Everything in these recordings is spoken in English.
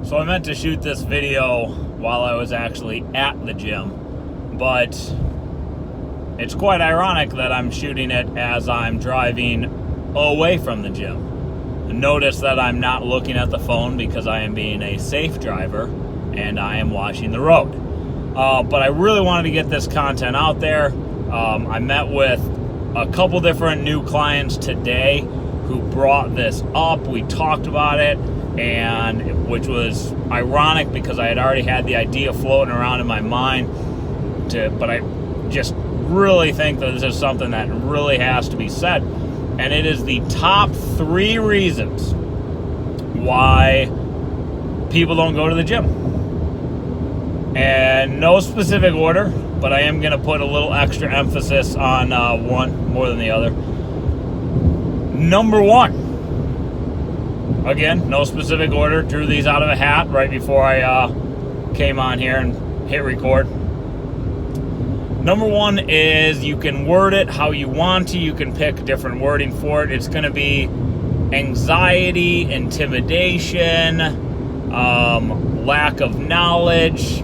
So I meant to shoot this video while I was actually at the gym, but it's quite ironic that I'm shooting it as I'm driving away from the gym. Notice that I'm not looking at the phone because I am being a safe driver and I am watching the road. But I really wanted to get this content out there. I met with a couple different new clients today who brought this up. We talked about it, and which was ironic because I had already had the idea floating around in my mind. But I just really think that this is something that really has to be said. And it is the top 3 reasons why people don't go to the gym. And no specific order, but I am going to put a little extra emphasis on one more than the other. Number 1. Again, no specific order. Drew these out of a hat right before I came on here and hit record. Number 1 is you can word it how you want to. You can pick different wording for it. It's going to be anxiety, intimidation, lack of knowledge.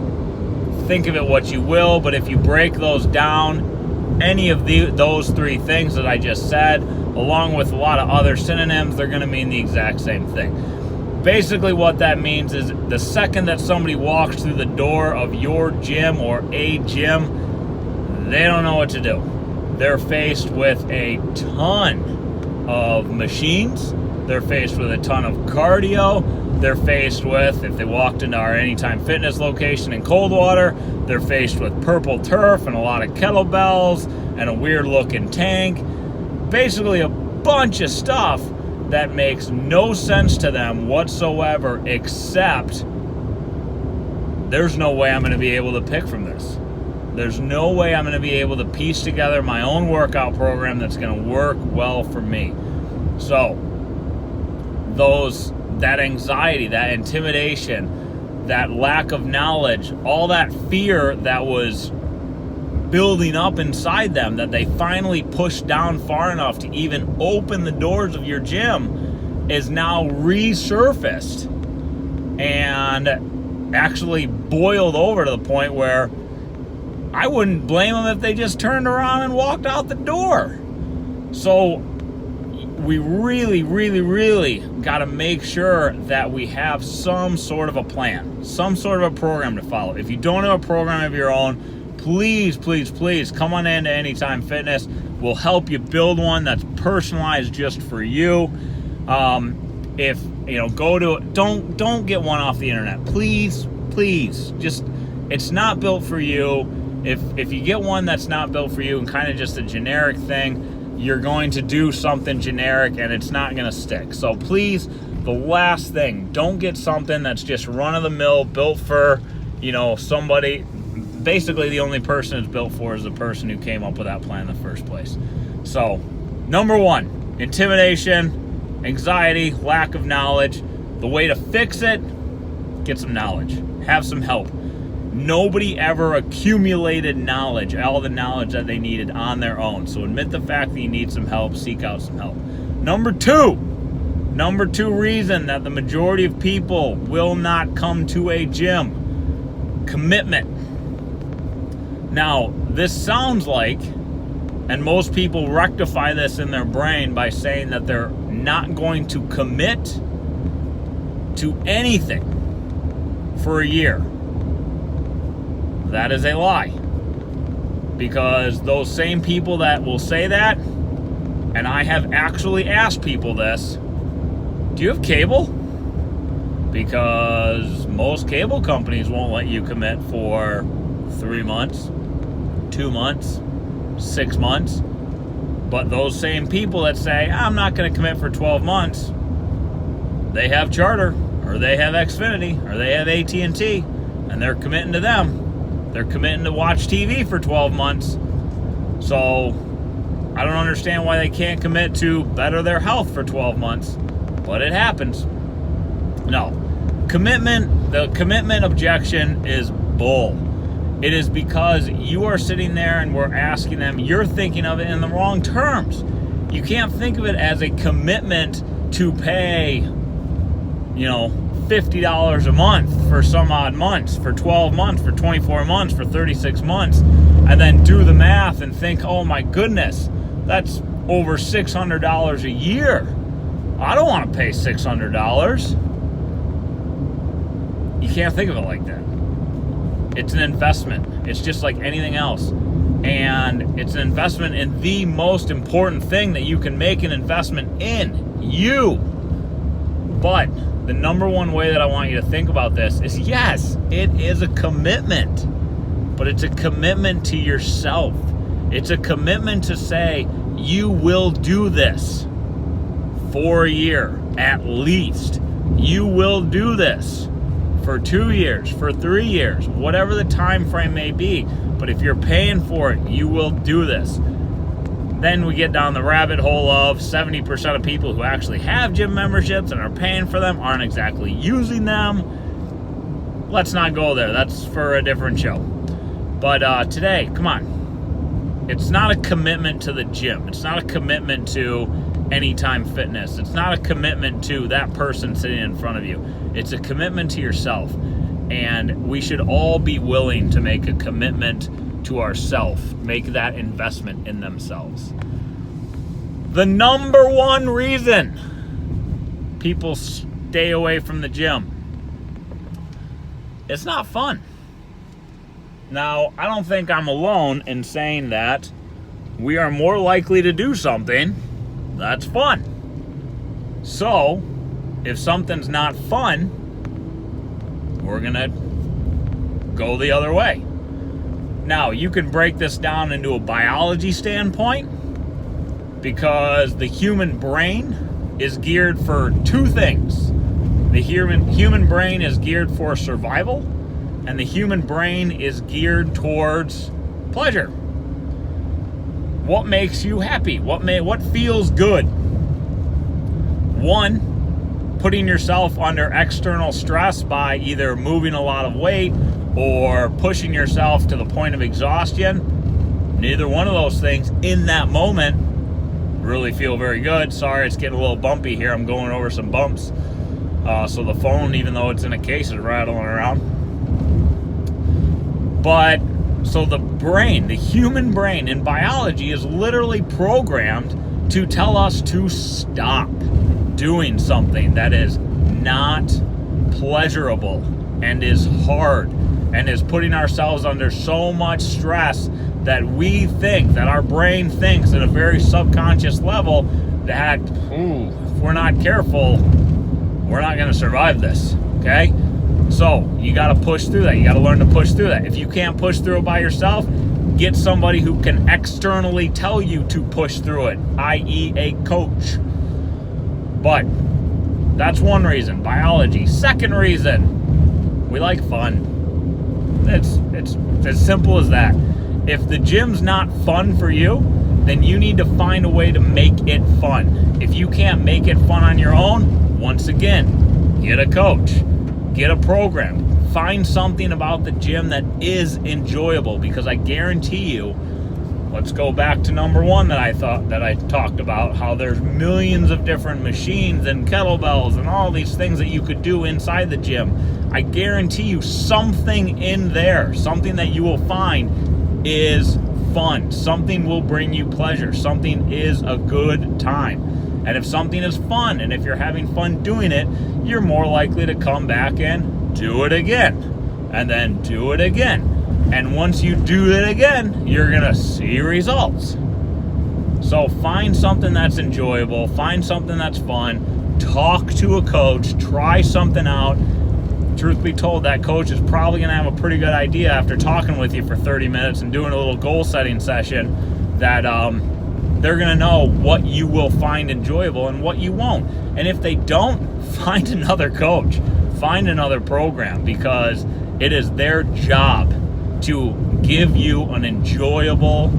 Think of it what you will, but if you break those down, any of those 3 things that I just said, along with a lot of other synonyms, they're going to mean the exact same thing. Basically what that means is the second that somebody walks through the door of your gym or a gym, they don't know what to do. They're faced with a ton of machines. They're faced with a ton of cardio. They're faced with, if they walked into our Anytime Fitness location in Coldwater, they're faced with purple turf and a lot of kettlebells and a weird looking tank. Basically a bunch of stuff that makes no sense to them whatsoever, except there's no way I'm going to be able to pick from this. There's no way I'm going to be able to piece together my own workout program that's going to work well for me. So, that anxiety, that intimidation, that lack of knowledge, all that fear that was building up inside them that they finally pushed down far enough to even open the doors of your gym is now resurfaced and actually boiled over to the point where I wouldn't blame them if they just turned around and walked out the door. So we really, really, really got to make sure that we have some sort of a plan, some sort of a program to follow. If you don't have a program of your own, please, please, please come on into Anytime Fitness. We'll help you build one that's personalized just for you. If you know, don't get one off the internet. Please, just, it's not built for you. If you get one that's not built for you and kind of just a generic thing, you're going to do something generic and it's not going to stick. So please, the last thing, don't get something that's just run-of-the-mill, built for, somebody. Basically, the only person it's built for is the person who came up with that plan in the first place. So, number 1, intimidation, anxiety, lack of knowledge. The way to fix it, get some knowledge. Have some help. Nobody ever accumulated knowledge, all the knowledge that they needed on their own. So admit the fact that you need some help, seek out some help. Number two reason that the majority of people will not come to a gym, commitment. Now, this sounds like, and most people rectify this in their brain by saying that they're not going to commit to anything for a year. That is a lie. Because those same people that will say that, and I have actually asked people this, do you have cable? Because most cable companies won't let you commit for 3 months, 2 months, 6 months. But those same people that say, I'm not going to commit for 12 months, they have Charter, or they have Xfinity, or they have AT&T, and they're committing to them. They're committing to watch TV for 12 months. So I don't understand why they can't commit to better their health for 12 months, but it happens. No. The commitment objection is bull. It is because you are sitting there and we're asking them, you're thinking of it in the wrong terms. You can't think of it as a commitment to pay, $50 a month for some odd months, for 12 months, for 24 months, for 36 months, and then do the math and think, oh my goodness, that's over $600 a year. I don't want to pay $600. You can't think of it like that. It's an investment. It's just like anything else. And it's an investment in the most important thing that you can make an investment in, you. But the number one way that I want you to think about this is, yes, it is a commitment, but it's a commitment to yourself. It's a commitment to say, you will do this for a year at least. You will do this for 2 years, for 3 years, whatever the time frame may be. But if you're paying for it, you will do this. Then we get down the rabbit hole of 70% of people who actually have gym memberships and are paying for them aren't exactly using them. Let's not go there. That's for a different show. But today, come on. It's not a commitment to the gym. It's not a commitment to Anytime Fitness. It's not a commitment to that person sitting in front of you. It's a commitment to yourself. And we should all be willing to make a commitment to ourselves, make that investment in themselves. The number one reason people stay away from the gym, it's not fun. Now, I don't think I'm alone in saying that we are more likely to do something that's fun. So, if something's not fun, we're gonna go the other way. Now, you can break this down into a biology standpoint, because the human brain is geared for two things. The human brain is geared for survival, and the human brain is geared towards pleasure. What makes you happy? What feels good? One, putting yourself under external stress by either moving a lot of weight or pushing yourself to the point of exhaustion. Neither one of those things in that moment really feel very good. Sorry, it's getting a little bumpy here. I'm going over some bumps. So the phone, even though it's in a case, is rattling around. But so the brain, the human brain in biology, is literally programmed to tell us to stop doing something that is not pleasurable and is hard and is putting ourselves under so much stress that we think, that our brain thinks at a very subconscious level that, if we're not careful, we're not going to survive this, okay? So you got to push through that. You got to learn to push through that. If you can't push through it by yourself, get somebody who can externally tell you to push through it, i.e. a coach. But that's one reason, biology. Second reason, we like fun. It's as simple as that. If the gym's not fun for you, then you need to find a way to make it fun. If you can't make it fun on your own, once again, get a coach, get a program, find something about the gym that is enjoyable, because I guarantee you, let's go back to number one that I talked about, how there's millions of different machines and kettlebells and all these things that you could do inside the gym. I guarantee you something in there, something that you will find is fun. Something will bring you pleasure. Something is a good time. And if something is fun, and if you're having fun doing it, you're more likely to come back and do it again. And then do it again. And once you do it again, you're going to see results. So find something that's enjoyable. Find something that's fun. Talk to a coach. Try something out. Truth be told, that coach is probably going to have a pretty good idea after talking with you for 30 minutes and doing a little goal setting session that they're going to know what you will find enjoyable and what you won't. And if they don't, find another coach. Find another program, because it is their job to give you an enjoyable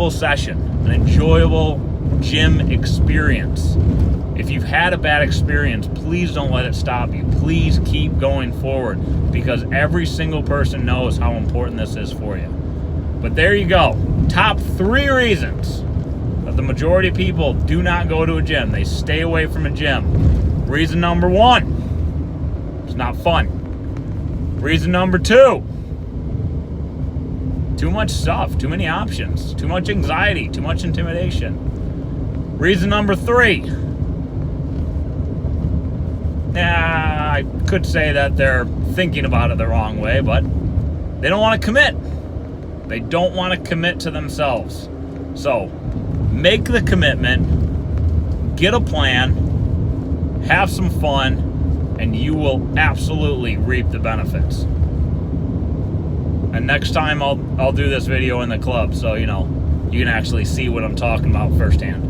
session, an enjoyable gym experience. If you've had a bad experience, please don't let it stop you. Please keep going forward, because every single person knows how important this is for you. But there you go. Top 3 reasons that the majority of people do not go to a gym. They stay away from a gym. Reason number 1, It's not fun. Reason number 2. Too much stuff, too many options, too much anxiety, too much intimidation. Reason number 3. I could say that they're thinking about it the wrong way, but they don't want to commit. They don't want to commit to themselves. So, make the commitment, get a plan, have some fun, and you will absolutely reap the benefits. And next time I'll do this video in the club, so you can actually see what I'm talking about firsthand.